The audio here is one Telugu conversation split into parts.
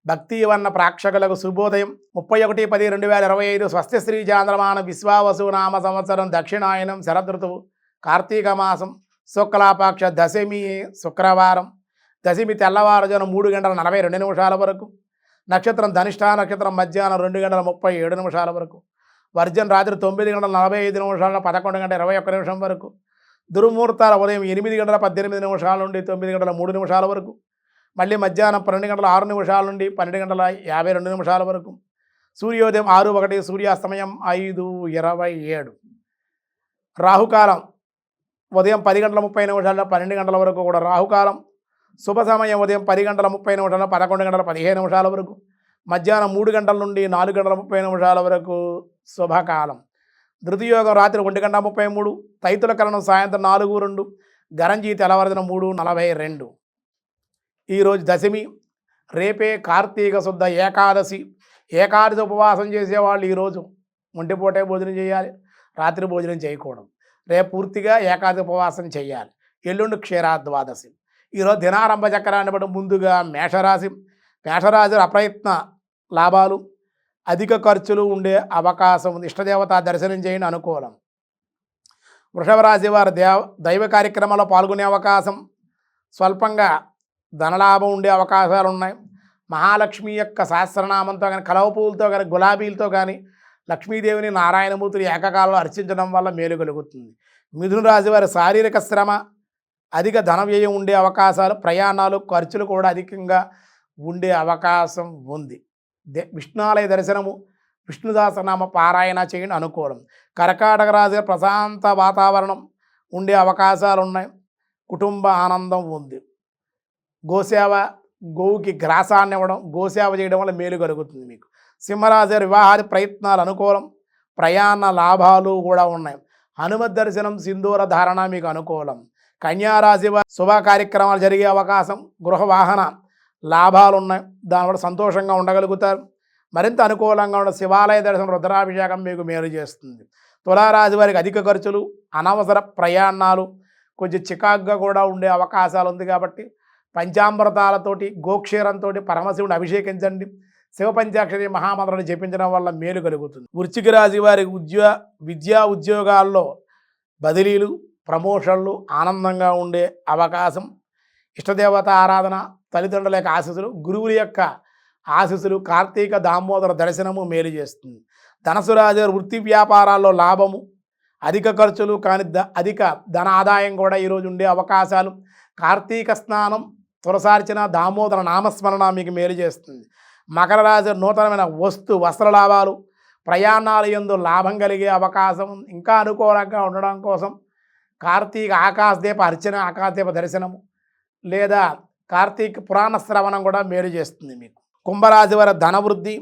భక్తి వన్న ప్రేక్షకులకు శుభోదయం 31/10/2025 స్వస్తి శ్రీ చాంద్రమాన విశ్వావసు నామ సంవత్సరం దక్షిణాయనం శరదృతువు కార్తీక మాసం శుక్లాపక్ష దశమి శుక్రవారం దశమి తెల్లవారుజామున 3:42 వరకు నక్షత్రం ధనిష్ఠా నక్షత్రం మధ్యాహ్నం 2:37 వరకు వర్జన్ రాత్రి 9:45 11:21 వరకు దుర్ముహూర్తాల ఉదయం 8:18 నుండి 9:03 వరకు మళ్ళీ మధ్యాహ్నం 12:06 నుండి 12:52 వరకు సూర్యోదయం 6:01 సూర్యాస్తమయం 5:27 రాహుకాలం ఉదయం 10:30 12 వరకు కూడా రాహుకాలం శుభ సమయం ఉదయం 10:30 11:15 వరకు మధ్యాహ్నం 3 గంటల నుండి 4:30 వరకు శుభకాలం ధృతియోగం రాత్రి 1:33 తైతుల కరణం సాయంత్రం 4:02 గరంజీ తెల్లవారుజామున 3:42 ఈరోజు దశమి రేపే కార్తీక శుద్ధ ఏకాదశి ఉపవాసం చేసేవాళ్ళు ఈరోజు ఒంటిపూటే భోజనం చేయాలి, రాత్రి భోజనం చేయకూడదు. రేపు పూర్తిగా ఏకాదశి ఉపవాసం చేయాలి. ఎల్లుండి క్షీరాద్వాదశి. ఈరోజు దినారంభ చక్రాన్ని బట్టి ముందుగా మేషరాశి అప్రయత్న లాభాలు, అధిక ఖర్చులు ఉండే అవకాశం ఉంది. ఇష్టదేవత దర్శనం చేయని అనుకూలం. వృషభ రాశి వారు దైవ కార్యక్రమాల్లో పాల్గొనే అవకాశం, స్వల్పంగా ధనలాభం ఉండే అవకాశాలు ఉన్నాయి. మహాలక్ష్మి యొక్క సహస్రనామంతో కానీ కలవ పువ్వులతో కానీ గులాబీలతో కానీ లక్ష్మీదేవిని నారాయణమూర్తిని ఏకకాలంలో అర్చించడం వల్ల మేలు కలుగుతుంది. మిథున రాశి వారి శారీరక శ్రమ, అధిక ధన వ్యయం ఉండే అవకాశాలు, ప్రయాణాలు ఖర్చులు కూడా అధికంగా ఉండే అవకాశం ఉంది. విష్ణాలయ దర్శనము, విష్ణుదాసనామ పారాయణ చేయడం అనుకూలం. కర్కాటక రాశి ప్రశాంత వాతావరణం ఉండే అవకాశాలు ఉన్నాయి. కుటుంబ ఆనందం ఉంది. గోసేవ, గోవుకి గ్రాసాన్ని ఇవ్వడం, గోసేవ చేయడం వల్ల మేలు కలుగుతుంది మీకు. సింహరాశి వివాహాది ప్రయత్నాలు అనుకూలం. ప్రయాణ లాభాలు కూడా ఉన్నాయి. హనుమత్ దర్శనం, సింధూర ధారణ మీకు అనుకూలం. కన్యారాశి శుభ కార్యక్రమాలు జరిగే అవకాశం, గృహ వాహన లాభాలు ఉన్నాయి. దానివల్ల సంతోషంగా ఉండగలుగుతారు. మరింత అనుకూలంగా ఉన్న శివాలయ దర్శనం, రుద్రాభిషేకం మీకు మేలు చేస్తుంది. తులారాశి వారికి అధిక ఖర్చులు, అనవసర ప్రయాణాలు, కొంచెం చికాకుగా కూడా ఉండే అవకాశాలు ఉంది. కాబట్టి పంచామృతాలతోటి గోక్షీరంతో పరమశివుని అభిషేకించండి. శివ పంచాక్షరి మహామంత్రాన్ని జపించడం వల్ల మేలు కలుగుతుంది. వృశ్చిక రాశి వారి విద్యా ఉద్యోగాల్లో బదిలీలు, ప్రమోషన్లు ఆనందంగా ఉండే అవకాశం. ఇష్టదేవత ఆరాధన, తల్లిదండ్రుల యొక్క ఆశీస్సులు, గురువుల యొక్క ఆశీస్సులు, కార్తీక దామోదర దర్శనము మేలు చేస్తుంది. ధనుసు రాశి వారి వృత్తి వ్యాపారాల్లో లాభము, అధిక ఖర్చులు కానీ అధిక ధన ఆదాయం కూడా ఈరోజు ఉండే అవకాశాలు. కార్తీక స్నానం, తులసార్చన, దామోదర నామస్మరణ మీకు మేలు చేస్తుంది. మకర రాశి నూతనమైన వస్త్ర లాభాలు, ప్రయాణాల యందు లాభం కలిగే అవకాశం. ఇంకా అనుకూలంగా ఉండడం కోసం కార్తీక ఆకాశదీప అర్చన, ఆకాశదీప దర్శనము లేదా కార్తీక పురాణ శ్రవణం కూడా మేలు చేస్తుంది మీకు. కుంభరాశి వారి ధనవృద్ధి,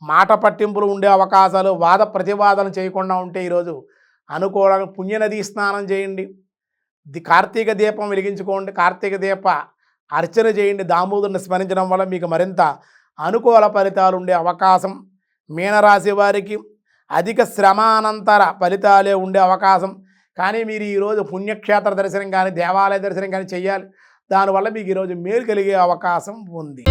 మాట పట్టింపులు ఉండే అవకాశాలు. వాద ప్రతివాదన చేయకుండా ఉంటే ఈరోజు అనుకూలంగా పుణ్యనది స్నానం చేయండి. కార్తీక దీపం వెలిగించుకోండి. కార్తీక దీప అర్చన చేయండి. దామోదరుని స్మరించడం వల్ల మీకు మరింత అనుకూల ఫలితాలు ఉండే అవకాశం. మీనరాశి వారికి అధిక శ్రమానంతర ఫలితాలే ఉండే అవకాశం. కానీ మీరు ఈరోజు పుణ్యక్షేత్ర దర్శనం కానీ దేవాలయ దర్శనం కానీ చేయాలి. దానివల్ల మీకు ఈరోజు మేలు కలిగే అవకాశం ఉంది.